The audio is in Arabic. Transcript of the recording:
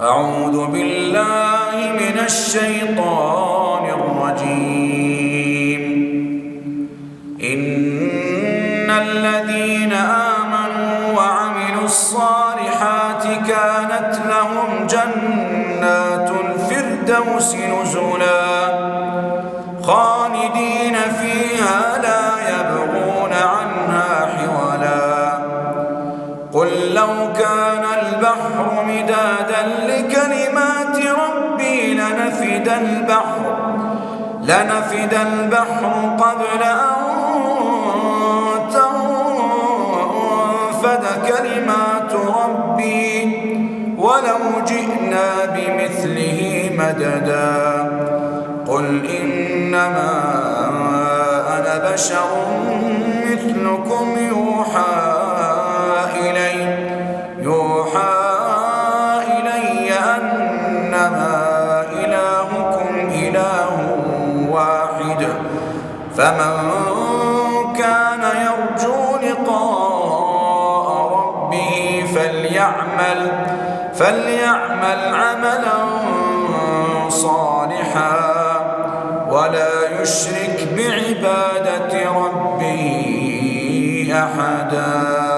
أعوذ بالله من الشيطان الرجيم. إن الذين آمنوا وعملوا الصالحات كانت لهم جنات الفردوس نزلا خالدين فيها لا يبغون عنها حولا. قل لو كان البحر مدادا لكلمات ربي لنفد البحر قبل أن تنفد كلمات ربي ولو جئنا بمثله مددا. قل إنما أنا بشر مثلكم يوحى إلي أنما إلهكم إله واحد. فمن كان يرجو لقاء ربه فليعمل عملا صالحا ولا يشرك بعبادة ربه أحدا.